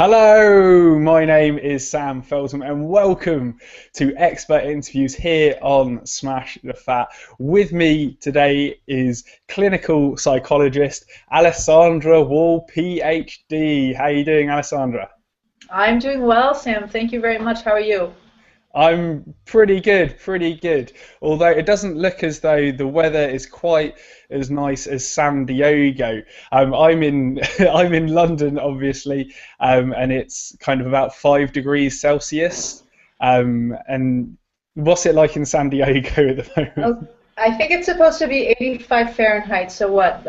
Hello, my name is Sam Feltham and welcome to Expert Interviews here on Smash the Fat. With me today is clinical psychologist Alessandra Wall, PhD. How are you doing, Alessandra? I'm doing well, Sam. Thank you very much. How are you? I'm pretty good, pretty good. Although it doesn't look as though the weather is quite as nice as San Diego. I'm in I'm in London, obviously, and it's kind of about 5 degrees Celsius. And what's it like in San Diego at the moment? Oh, I think it's supposed to be 85 Fahrenheit, so what,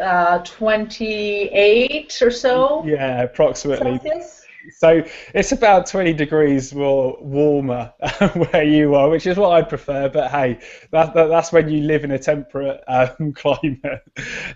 28 or so Yeah, approximately. Celsius? So it's about 20 degrees more warmer where you are, which is what I prefer. But hey, that's when you live in a temperate climate.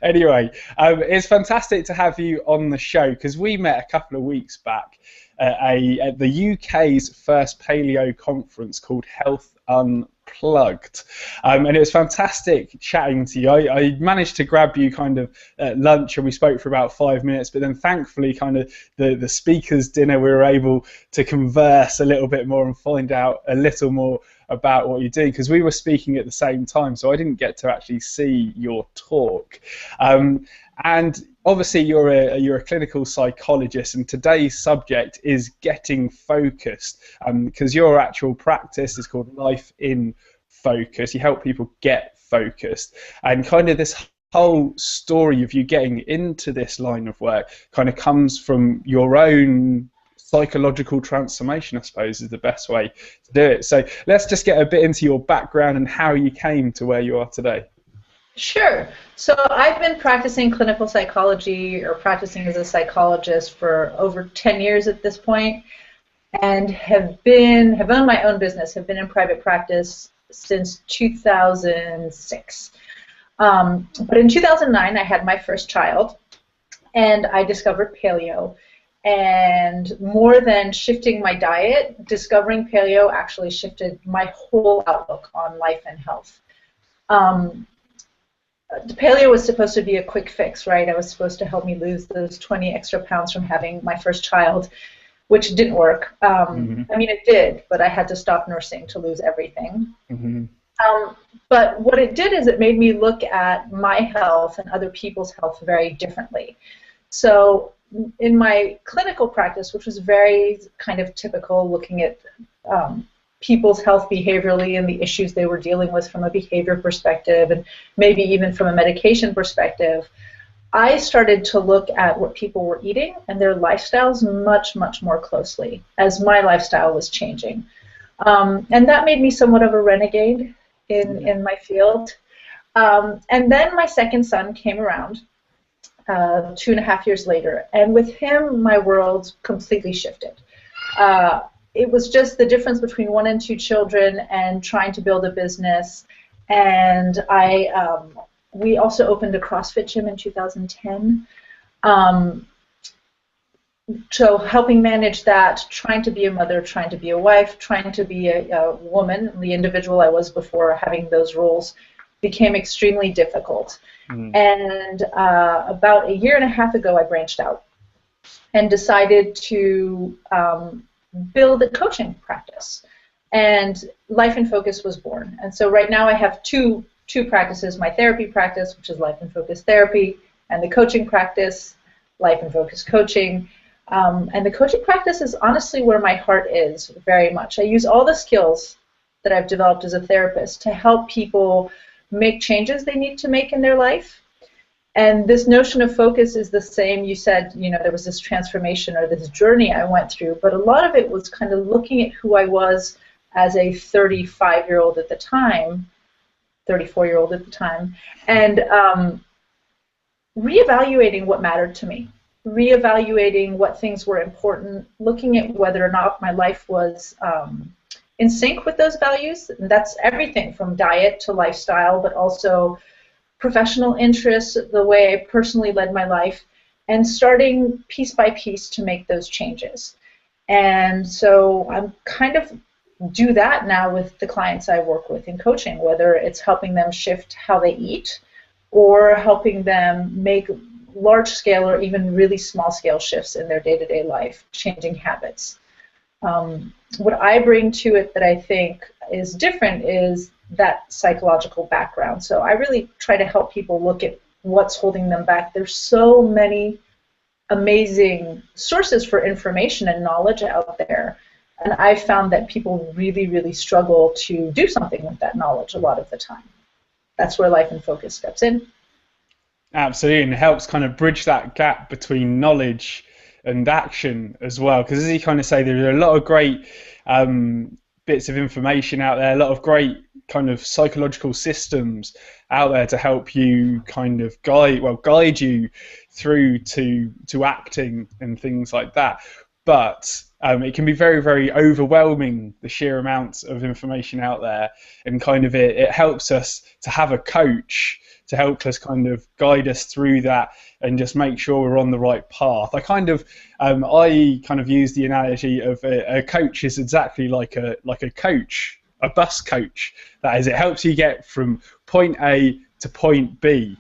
Anyway, it's fantastic to have you on the show because we met a couple of weeks back at the UK's first paleo conference called Health Unplugged. And it was fantastic chatting to you. I managed to grab you kind of at lunch and we spoke for about 5 minutes, but then thankfully kind of the speakers dinner we were able to converse a little bit more and find out a little more about what you're doing because we were speaking at the same time, so I didn't get to actually see your talk. And obviously you're a clinical psychologist, and today's subject is getting focused, because your actual practice is called Life in Focus. You help people get focused, and kind of this whole story of you getting into this line of work kind of comes from your own psychological transformation, I suppose, is the best way to do it. So let's just get a bit into your background and how you came to where you are today. Sure. So I've been practicing clinical psychology or practicing as a psychologist for over 10 years at this point, and have owned my own business, have been in private practice since 2006. But in 2009, I had my first child, and I discovered paleo. And more than shifting my diet, discovering paleo actually shifted my whole outlook on life and health. The paleo was supposed to be a quick fix, right? I was supposed to help me lose those 20 extra pounds from having my first child, which didn't work. I mean, it did, but I had to stop nursing to lose everything. But what it did is it made me look at my health and other people's health very differently. So in my clinical practice, which was very kind of typical, looking at people's health behaviorally and the issues they were dealing with from a behavior perspective and maybe even from a medication perspective, I started to look at what people were eating and their lifestyles much, much more closely as my lifestyle was changing. And that made me somewhat of a renegade in my field. And then my second son came around 2.5 years later, and with him, my world completely shifted. It was just the difference between 1 and 2 children and trying to build a business. And we also opened a CrossFit gym in 2010. So helping manage that, trying to be a mother, trying to be a wife, trying to be a woman, the individual I was before having those roles, became extremely difficult. And about 1.5 years ago, I branched out and decided to build a coaching practice. And Life in Focus was born. And so right now I have two practices, my therapy practice, which is Life in Focus Therapy, and the coaching practice, Life in Focus Coaching. And the coaching practice is honestly where my heart is very much. I use all the skills that I've developed as a therapist to help people make changes they need to make in their life. And this notion of focus is the same. You said, you know, there was this transformation or this journey I went through, but a lot of it was kind of looking at who I was as a 35-year-old at the time, 34-year-old at the time, and reevaluating what mattered to me, reevaluating what things were important, looking at whether or not my life was in sync with those values. And that's everything from diet to lifestyle, but also professional interests, the way I personally led my life, and starting piece by piece to make those changes. And so I'm kind of do that now with the clients I work with in coaching, whether it's helping them shift how they eat or helping them make large-scale or even really small-scale shifts in their day-to-day life, changing habits. What I bring to it that I think is different is that psychological background. So I really try to help people look at what's holding them back. There's so many amazing sources for information and knowledge out there. And I've found that people really, really struggle to do something with that knowledge a lot of the time. That's where Life in Focus steps in. Absolutely, and it helps kind of bridge that gap between knowledge and action as well. Because as you kind of say, there are a lot of great bits of information out there, a lot of great kind of psychological systems out there to help you kind of guide you through to acting and things like that. But it can be very, very overwhelming, the sheer amounts of information out there, and kind of it helps us to have a coach to help us kind of guide us through that and just make sure we're on the right path. I kind of use the analogy of a coach is exactly like a coach, a bus coach. That is, it helps you get from point A to point B.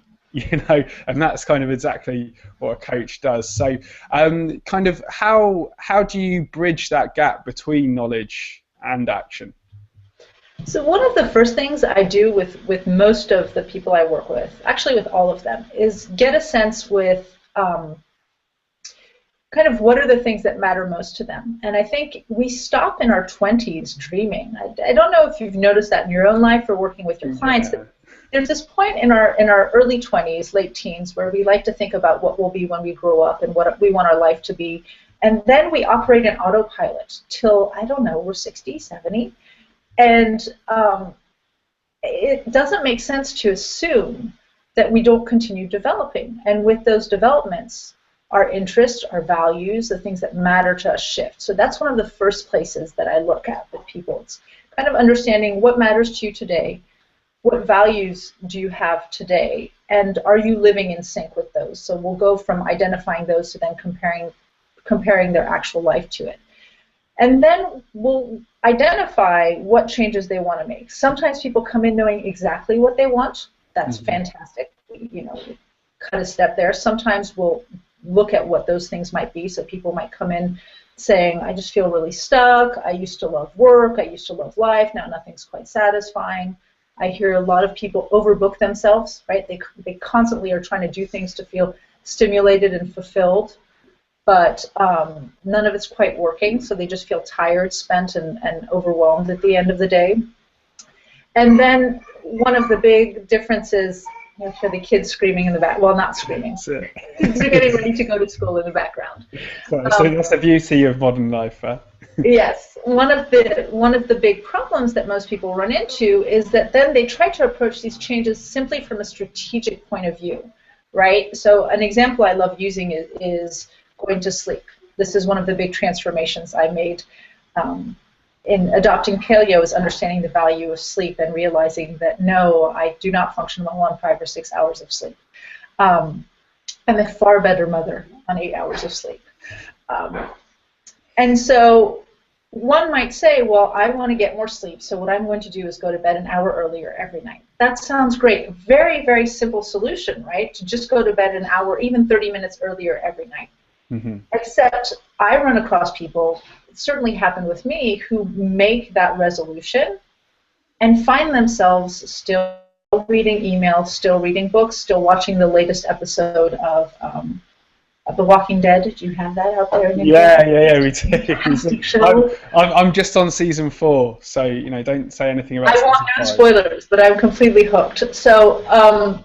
And that's kind of exactly what a coach does. So kind of how do you bridge that gap between knowledge and action? So one of the first things I do with most of the people I work with, actually with all of them, is get a sense with kind of what are the things that matter most to them. And I think we stop in our 20s dreaming. I don't know if you've noticed that in your own life or working with your clients. Yeah. There's this point in our early 20s, late teens, where we like to think about what we'll be when we grow up and what we want our life to be. And then we operate in autopilot till, I don't know, we're 60, 70. And it doesn't make sense to assume that we don't continue developing. And with those developments, our interests, our values, the things that matter to us shift. So that's one of the first places that I look at with people. It's kind of understanding what matters to you today. What values do you have today, and are you living in sync with those? So we'll go from identifying those to then comparing their actual life to it. And then we'll identify what changes they want to make. Sometimes people come in knowing exactly what they want. That's fantastic. Cut a step there. Sometimes we'll look at what those things might be. So people might come in saying, I just feel really stuck. I used to love work. I used to love life. Now nothing's quite satisfying. I hear a lot of people overbook themselves, right? They constantly are trying to do things to feel stimulated and fulfilled, but none of it's quite working, so they just feel tired, spent, and overwhelmed at the end of the day. And then one of the big differences, for the kids screaming in the back, well, not screaming. Kids are getting ready to go to school in the background. So that's the beauty of modern life, huh? Yes, one of the big problems that most people run into is that then they try to approach these changes simply from a strategic point of view, right? So an example I love using is going to sleep. This is one of the big transformations I made in adopting paleo, is understanding the value of sleep and realizing that no, I do not function well on 5 or 6 hours of sleep. I'm a far better mother on 8 hours of sleep. And so one might say, well, I want to get more sleep, so what I'm going to do is go to bed an hour earlier every night. That sounds great. Very, very simple solution, right? To just go to bed an hour, even 30 minutes earlier every night. Except I run across people, it certainly happened with me, who make that resolution and find themselves still reading emails, still reading books, still watching the latest episode of The Walking Dead. Do you have that out there? Yeah, we do. I'm just on season 4, so don't say anything about. I want no spoilers, but I'm completely hooked. So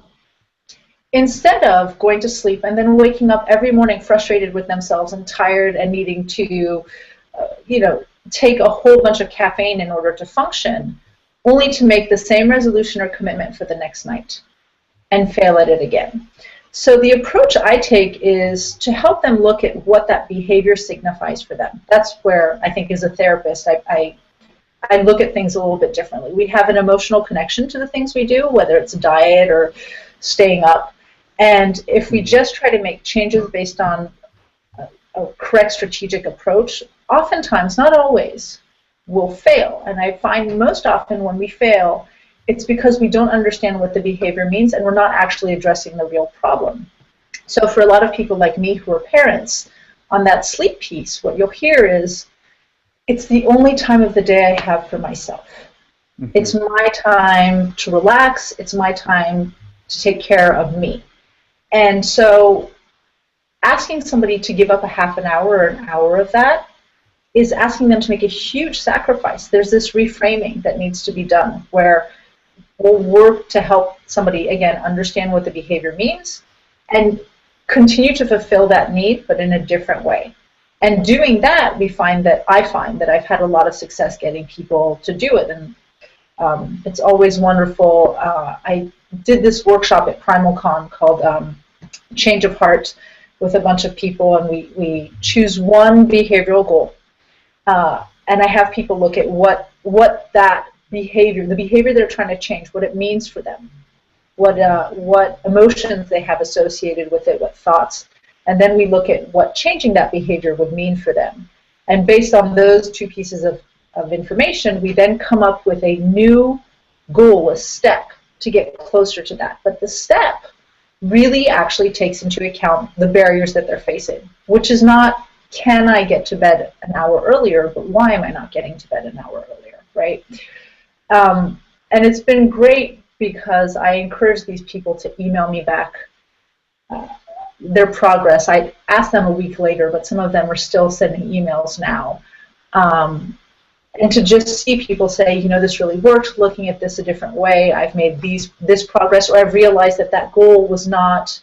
instead of going to sleep and then waking up every morning frustrated with themselves and tired and needing to, take a whole bunch of caffeine in order to function, only to make the same resolution or commitment for the next night and fail at it again. So the approach I take is to help them look at what that behavior signifies for them. That's where I think as a therapist, I look at things a little bit differently. We have an emotional connection to the things we do, whether it's diet or staying up. And if we just try to make changes based on a correct strategic approach, oftentimes, not always, we'll fail. And I find most often when we fail, it's because we don't understand what the behavior means and we're not actually addressing the real problem. So for a lot of people like me who are parents, on that sleep piece, what you'll hear is, it's the only time of the day I have for myself. Mm-hmm. It's my time to relax. It's my time to take care of me. And so asking somebody to give up a half an hour or an hour of that is asking them to make a huge sacrifice. There's this reframing that needs to be done where we'll work to help somebody, again, understand what the behavior means and continue to fulfill that need, but in a different way. And doing that, I find that I've had a lot of success getting people to do it. And it's always wonderful. I did this workshop at PrimalCon called Change of Heart with a bunch of people, and we choose one behavioral goal. And I have people look at what that behavior, the behavior they're trying to change, what it means for them, what emotions they have associated with it, what thoughts. And then we look at what changing that behavior would mean for them. And based on those two pieces of information, we then come up with a new goal, a step to get closer to that. But the step really actually takes into account the barriers that they're facing, which is not, can I get to bed an hour earlier, but why am I not getting to bed an hour earlier, right? And it's been great because I encourage these people to email me back their progress. I asked them a week later, but some of them are still sending emails now. And to just see people say, you know, this really worked, looking at this a different way, I've made this progress, or I've realized that goal was not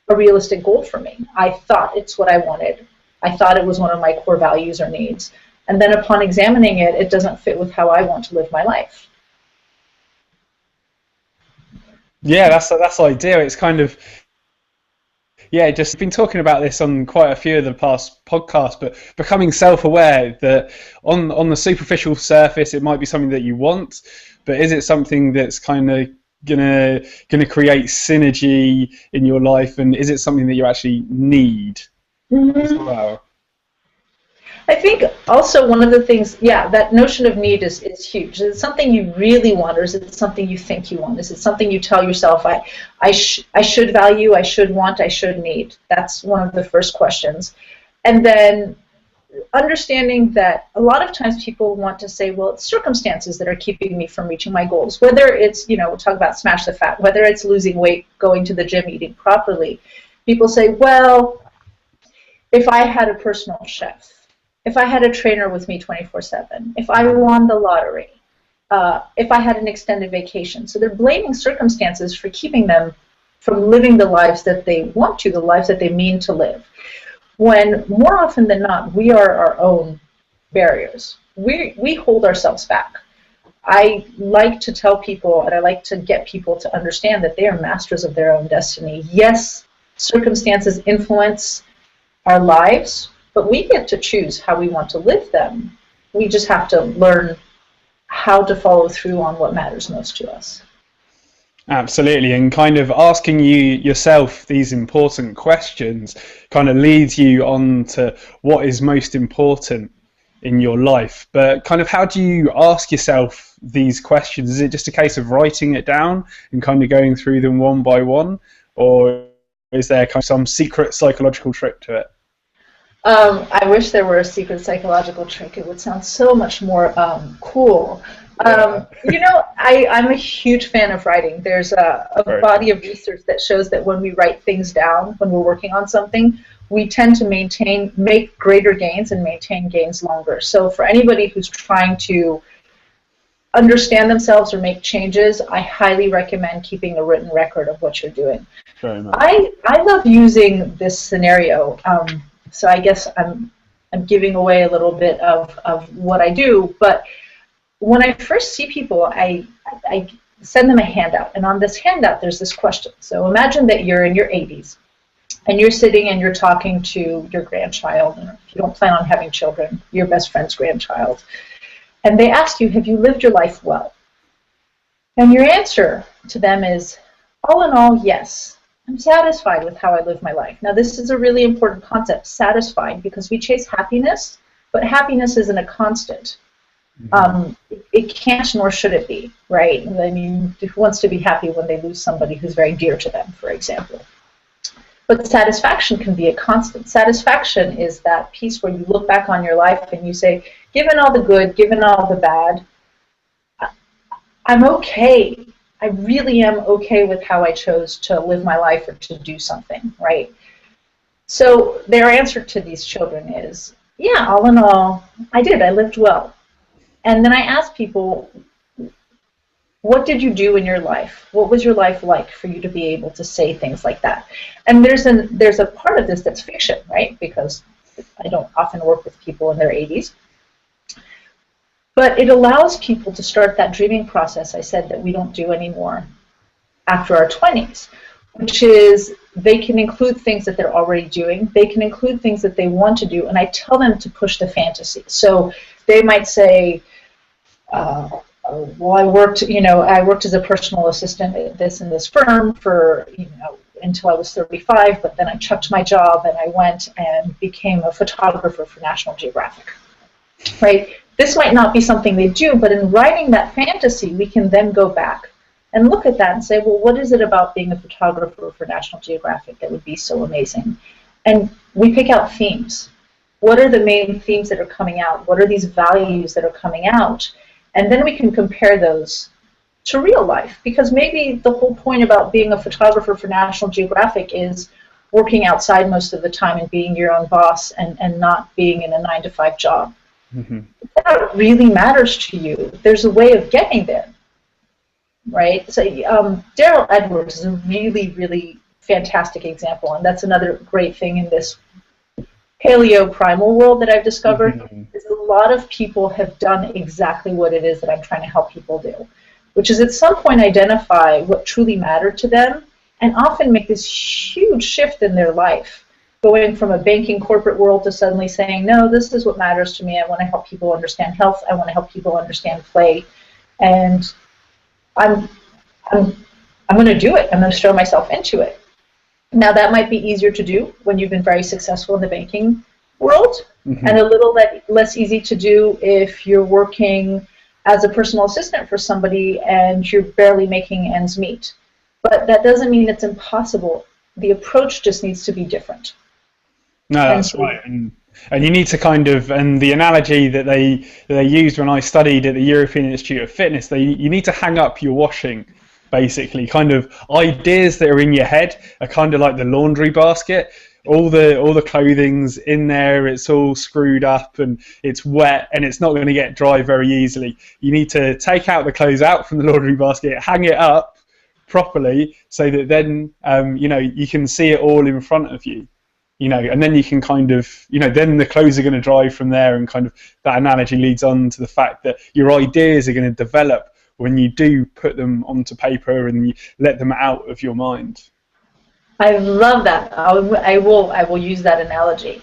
a realistic goal for me. I thought it's what I wanted. I thought it was one of my core values or needs. And then upon examining it, it doesn't fit with how I want to live my life. Yeah, that's ideal. It's kind of, yeah, just been talking about this on quite a few of the past podcasts, but becoming self-aware that on the superficial surface, it might be something that you want, but is it something that's kind of gonna create synergy in your life, and is it something that you actually need as well? I think also one of the things, yeah, that notion of need is huge. Is it something you really want, or is it something you think you want? Is it something you tell yourself, I should value, I should want, I should need? That's one of the first questions. And then understanding that a lot of times people want to say, well, it's circumstances that are keeping me from reaching my goals. Whether it's, you know, we'll talk about smash the fat, whether it's losing weight, going to the gym, eating properly. People say, well, if I had a personal chef, if I had a trainer with me 24/7, if I won the lottery, if I had an extended vacation. So they're blaming circumstances for keeping them from living the lives that they want to, the lives that they mean to live. When more often than not, we are our own barriers. We hold ourselves back. I like to tell people, and I like to get people to understand that they are masters of their own destiny. Yes, circumstances influence our lives, but we get to choose how we want to live them. We just have to learn how to follow through on what matters most to us. Absolutely, and kind of asking yourself these important questions kind of leads you on to what is most important in your life. But kind of how do you ask yourself these questions? Is it just a case of writing it down and kind of going through them one by one, or is there kind of some secret psychological trick to it? I wish there were a secret psychological trick. It would sound so much more cool. You know, I'm a huge fan of writing. There's a body of research that shows that when we write things down, when we're working on something, we tend to make greater gains and maintain gains longer. So for anybody who's trying to understand themselves or make changes, I highly recommend keeping a written record of what you're doing. Very much. I love using this scenario. So I guess I'm giving away a little bit of what I do, but when I first see people, I send them a handout, and on this handout there's this question. So imagine that you're in your 80s, and you're sitting and you're talking to your grandchild, and if you don't plan on having children, your best friend's grandchild, and they ask you, have you lived your life well? And your answer to them is, all in all, yes. I'm satisfied with how I live my life. Now, this is a really important concept, satisfied, because we chase happiness, but happiness isn't a constant. It can't nor should it be, right? I mean, who wants to be happy when they lose somebody who's very dear to them, for example? But satisfaction can be a constant. Satisfaction is that piece where you look back on your life and you say, given all the good, given all the bad, I'm okay. I really am okay with how I chose to live my life or to do something, right? So their answer to these children is, yeah, all in all, I did. I lived well. And then I ask people, what did you do in your life? What was your life like for you to be able to say things like that? And there's a part of this that's fiction, right? Because I don't often work with people in their 80s. But it allows people to start that dreaming process I said that we don't do anymore after our 20s, which is they can include things that they're already doing. They can include things that they want to do, and I tell them to push the fantasy. So they might say, well, I worked as a personal assistant at this and this firm for, until I was 35, but then I chucked my job and I went and became a photographer for National Geographic, right? This might not be something they do, but in writing that fantasy, we can then go back and look at that and say, well, what is it about being a photographer for National Geographic that would be so amazing? And we pick out themes. What are the main themes that are coming out? What are these values that are coming out? And then we can compare those to real life, because maybe the whole point about being a photographer for National Geographic is working outside most of the time and being your own boss and not being in a 9-to-5 job. Mm-hmm. If that really matters to you, there's a way of getting there, right? So Daryl Edwards is a really, really fantastic example, and that's another great thing in this paleo primal world that I've discovered. Mm-hmm. Is a lot of people have done exactly what it is that I'm trying to help people do, which is at some point identify what truly mattered to them and often make this huge shift in their life, going from a banking corporate world to suddenly saying, no, this is what matters to me. I want to help people understand health. I want to help people understand play. And I'm going to do it. I'm going to throw myself into it. Now, that might be easier to do when you've been very successful in the banking world, mm-hmm. and a little less easy to do if you're working as a personal assistant for somebody and you're barely making ends meet. But that doesn't mean it's impossible. The approach just needs to be different. No, that's right. And you need to kind of, and the analogy that they used when I studied at the European Institute of Fitness, you need to hang up your washing. Basically, kind of ideas that are in your head are kind of like the laundry basket. All the clothing's in there, it's all screwed up and it's wet and it's not going to get dry very easily. You need to take out the clothes out from the laundry basket, hang it up properly so that then you can see it all in front of you. And then you can kind of, then the clothes are going to dry from there, and kind of that analogy leads on to the fact that your ideas are going to develop when you do put them onto paper and you let them out of your mind. I love that. I will use that analogy.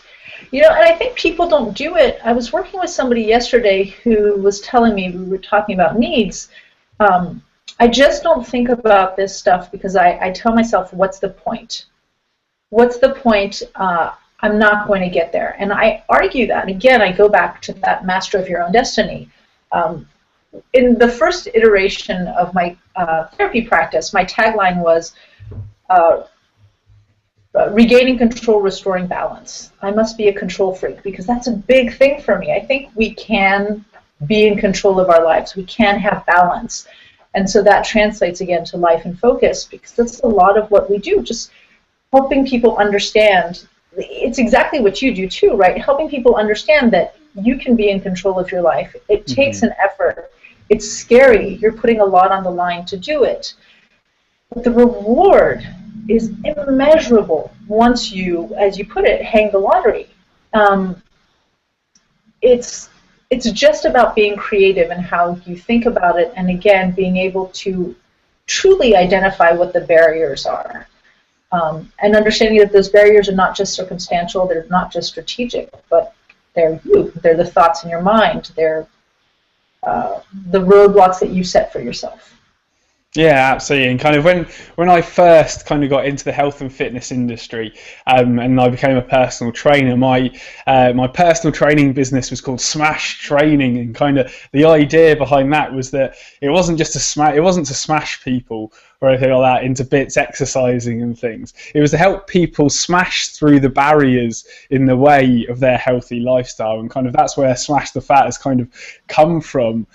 And I think people don't do it. I was working with somebody yesterday who was telling me, we were talking about needs. I just don't think about this stuff because I tell myself, what's the point? What's the point? I'm not going to get there. And I argue that. Again, I go back to that master of your own destiny. In the first iteration of my therapy practice, my tagline was regaining control, restoring balance. I must be a control freak because that's a big thing for me. I think we can be in control of our lives. We can have balance. And so that translates again to life and focus, because that's a lot of what we do, just helping people understand. It's exactly what you do too, right? Helping people understand that you can be in control of your life. It takes an effort. It's scary. You're putting a lot on the line to do it. But the reward is immeasurable once you, as you put it, hang the lottery. It's just about being creative and how you think about it, and again, being able to truly identify what the barriers are. And understanding that those barriers are not just circumstantial, they're not just strategic, but they're you. They're the thoughts in your mind. They're the roadblocks that you set for yourself. Yeah, absolutely. And kind of when I first kind of got into the health and fitness industry, and I became a personal trainer, my personal training business was called Smash Training, and kind of the idea behind that was that it wasn't just to smash people or anything like that into bits, exercising and things. It was to help people smash through the barriers in the way of their healthy lifestyle, and kind of that's where Smash the Fat has kind of come from.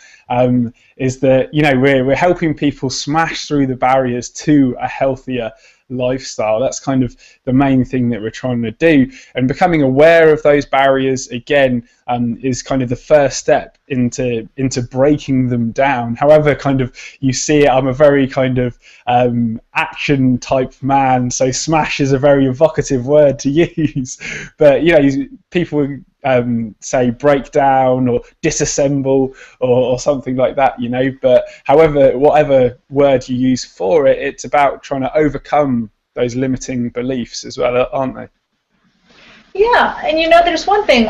Is that, you know, we're helping people smash through the barriers to a healthier lifestyle. That's kind of the main thing that we're trying to do, and becoming aware of those barriers again is kind of the first step into breaking them down. However kind of you see it, I'm a very kind of action type man, so smash is a very evocative word to use, but you know, people say break down or disassemble or something like that, you know, but however, whatever word you use for it, it's about trying to overcome those limiting beliefs as well, aren't they? Yeah, and you know, there's one thing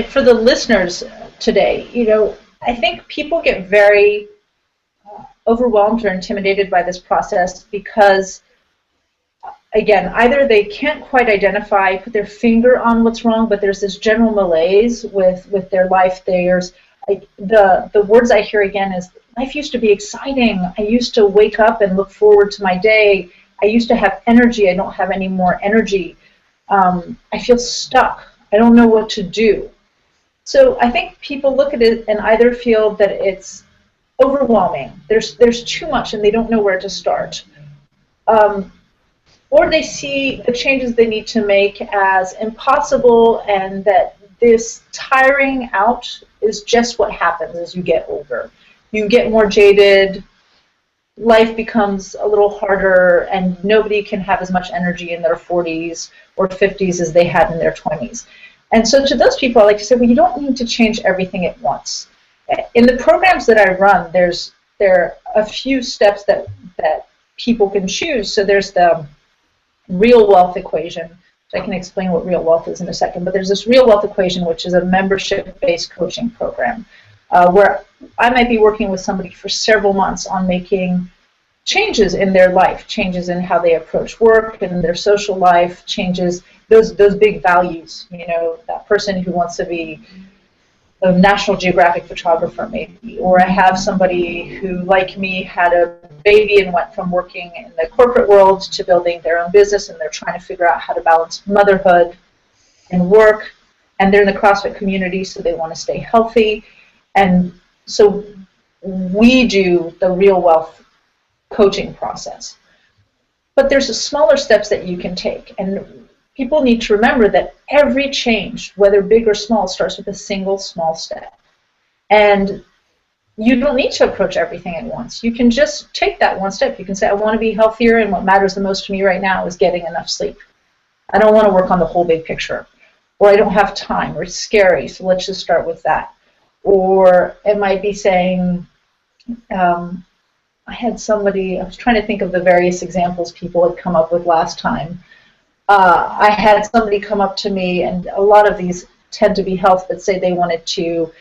for the listeners today, you know, I think people get very overwhelmed or intimidated by this process because, again, either they can't quite identify, put their finger on what's wrong, but there's this general malaise with their life. The words I hear again is, life used to be exciting. I used to wake up and look forward to my day. I used to have energy. I don't have any more energy. I feel stuck. I don't know what to do. So I think people look at it and either feel that it's overwhelming. There's too much and they don't know where to start. Or they see the changes they need to make as impossible, and that this tiring out is just what happens as you get older. You get more jaded, life becomes a little harder, and nobody can have as much energy in their 40s or 50s as they had in their 20s. And so to those people, I like to say, well, you don't need to change everything at once. In the programs that I run, there are a few steps that people can choose. So there's the real wealth equation. So I can explain what real wealth is in a second, but there's this real wealth equation, which is a membership-based coaching program where I might be working with somebody for several months on making changes in their life, changes in how they approach work and their social life, changes, those big values, you know, that person who wants to be a National Geographic photographer maybe, or I have somebody who, like me, had a baby and went from working in the corporate world to building their own business, and they're trying to figure out how to balance motherhood and work, and they're in the CrossFit community, so they want to stay healthy. And so we do the real wealth coaching process. But there's smaller steps that you can take, and people need to remember that every change, whether big or small, starts with a single small step. And you don't need to approach everything at once. You can just take that one step. You can say, I want to be healthier, and what matters the most to me right now is getting enough sleep. I don't want to work on the whole big picture. Or I don't have time, or it's scary, so let's just start with that. Or it might be saying, I had somebody, I was trying to think of the various examples people had come up with last time. I had somebody come up to me, and a lot of these tend to be health, but say they wanted to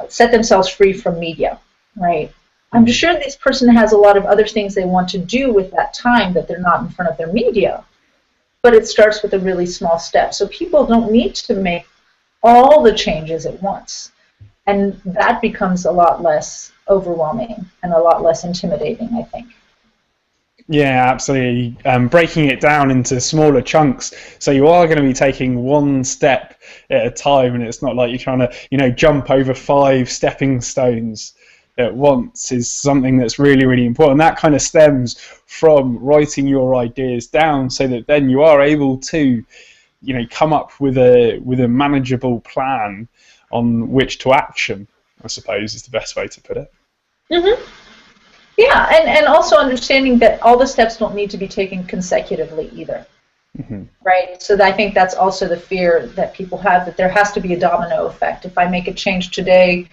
set themselves free from media, right? I'm sure this person has a lot of other things they want to do with that time that they're not in front of their media, but it starts with a really small step. So people don't need to make all the changes at once, and that becomes a lot less overwhelming and a lot less intimidating, I think. Yeah, absolutely. Breaking it down into smaller chunks, so you are going to be taking one step at a time, and it's not like you're trying to, you know, jump over 5 stepping stones at once. Is something that's really, really important. That kind of stems from writing your ideas down, so that then you are able to, you know, come up with a manageable plan on which to action, I suppose is the best way to put it. Mm-hmm. Yeah, and also understanding that all the steps don't need to be taken consecutively either, mm-hmm. right? So I think that's also the fear that people have, that there has to be a domino effect. If I make a change today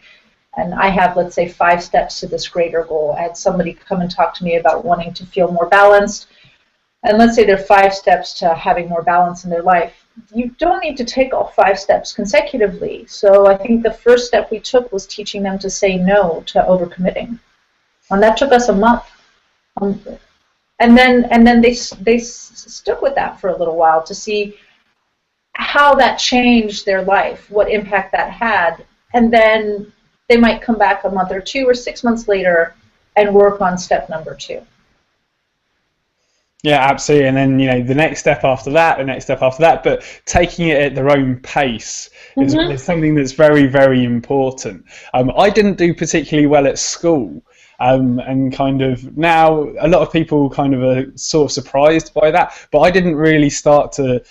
and I have, let's say, 5 steps to this greater goal, I had somebody come and talk to me about wanting to feel more balanced, and let's say there are 5 steps to having more balance in their life. You don't need to take all 5 steps consecutively. So I think the first step we took was teaching them to say no to overcommitting. And that took us a month, and then they stuck with that for a little while to see how that changed their life, what impact that had, and then they might come back a month or 2 or 6 months later and work on step number 2. Yeah, absolutely. And then, the next step after that, the next step after that, but taking it at their own pace is something that's very, very important. I didn't do particularly well at school. And kind of now a lot of people kind of are sort of surprised by that, but I didn't really start to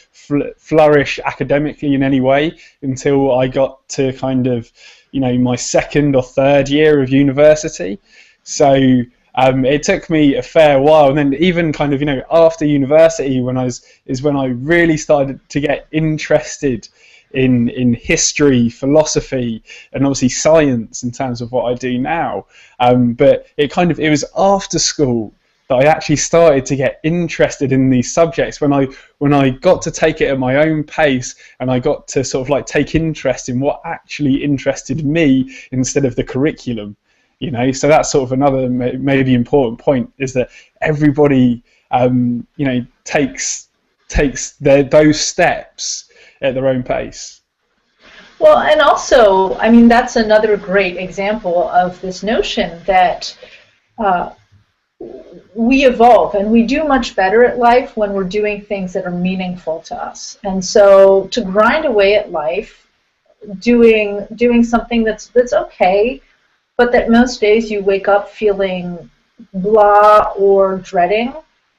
flourish academically in any way until I got to kind of, my second or third year of university. So it took me a fair while, and then even kind of after university, when I really started to get interested in history, philosophy, and obviously science in terms of what I do now. But it was after school that I actually started to get interested in these subjects, when I got to take it at my own pace, and I got to sort of like take interest in what actually interested me instead of the curriculum. So that's sort of another maybe important point, is that everybody takes those steps at their own pace. Well, and also, I mean, that's another great example of this notion that we evolve and we do much better at life when we're doing things that are meaningful to us. And so to grind away at life, doing something that's okay, but that most days you wake up feeling blah or dreading,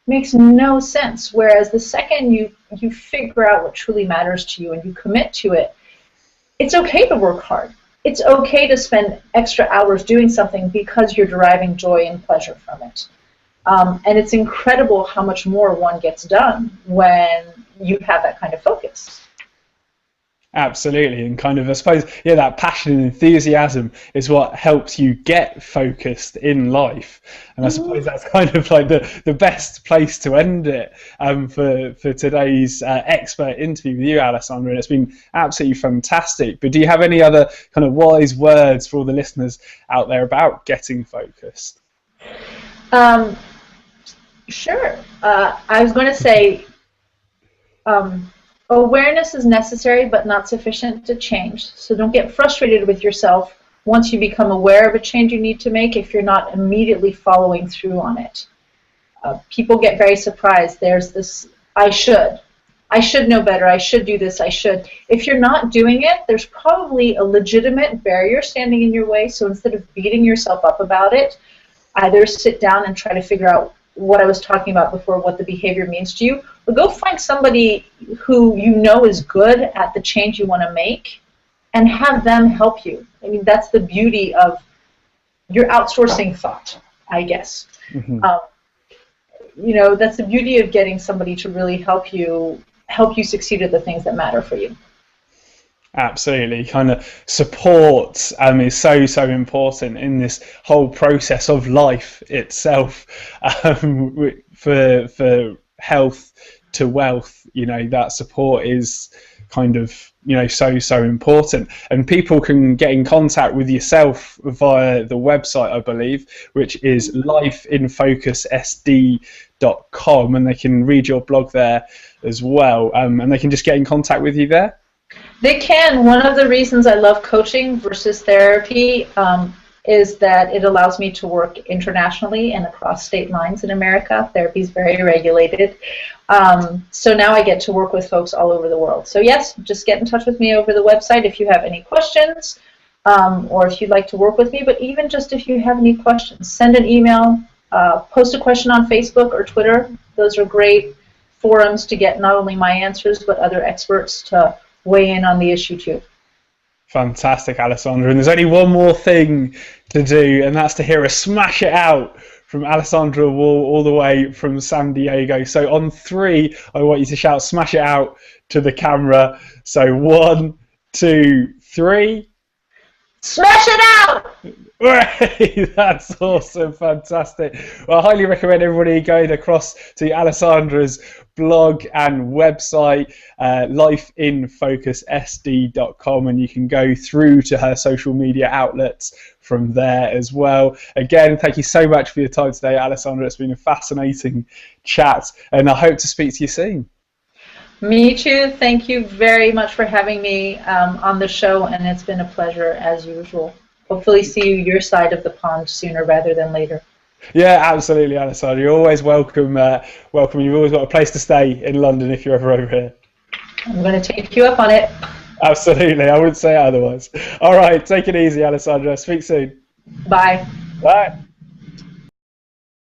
makes no sense. Whereas the second you figure out what truly matters to you and you commit to it, it's okay to work hard. It's okay to spend extra hours doing something because you're deriving joy and pleasure from it. And it's incredible how much more one gets done when you have that kind of focus. Absolutely, and kind of, I suppose, that passion and enthusiasm is what helps you get focused in life, and I suppose that's kind of like the best place to end it for today's expert interview with you, Alessandra, and it's been absolutely fantastic. But do you have any other kind of wise words for all the listeners out there about getting focused? Sure. I was going to say, awareness is necessary but not sufficient to change. So don't get frustrated with yourself once you become aware of a change you need to make if you're not immediately following through on it. People get very surprised. There's this, I should know better, I should do this, I should. If you're not doing it, there's probably a legitimate barrier standing in your way, so instead of beating yourself up about it, either sit down and try to figure out what I was talking about before, what the behavior means to you, or go find somebody who you know is good at the change you want to make and have them help you. I mean, that's the beauty of your outsourcing thought, I guess. Mm-hmm. That's the beauty of getting somebody to really help you succeed at the things that matter for you. Absolutely, kind of support is so important in this whole process of life itself. For health to wealth, that support is kind of so important, and people can get in contact with yourself via the website, I believe, which is lifeinfocussd.com, and they can read your blog there as well, and they can just get in contact with you there. They can. One of the reasons I love coaching versus therapy is that it allows me to work internationally and across state lines in America. Therapy is very regulated. So now I get to work with folks all over the world. So yes, just get in touch with me over the website if you have any questions, or if you'd like to work with me. But even just if you have any questions, send an email, post a question on Facebook or Twitter. Those are great forums to get not only my answers, but other experts to weigh in on the issue too. Fantastic, Alessandra. And there's only one more thing to do, and that's to hear a smash it out from Alessandra Wall all the way from San Diego. So on 3, I want you to shout smash it out to the camera. So 1, 2, 3. Smash it out! That's awesome, fantastic. Well, I highly recommend everybody going across to Alessandra's blog and website, lifeinfocussd.com, and you can go through to her social media outlets from there as well. Again, thank you so much for your time today, Alessandra. It's been a fascinating chat, and I hope to speak to you soon. Me too. Thank you very much for having me on the show, and it's been a pleasure as usual. Hopefully see you your side of the pond sooner rather than later. Yeah, absolutely, Alessandra. You're always welcome. Welcome. You've always got a place to stay in London if you're ever over here. I'm going to take you up on it. Absolutely. I wouldn't say otherwise. All right. Take it easy, Alessandra. Speak soon. Bye. Bye.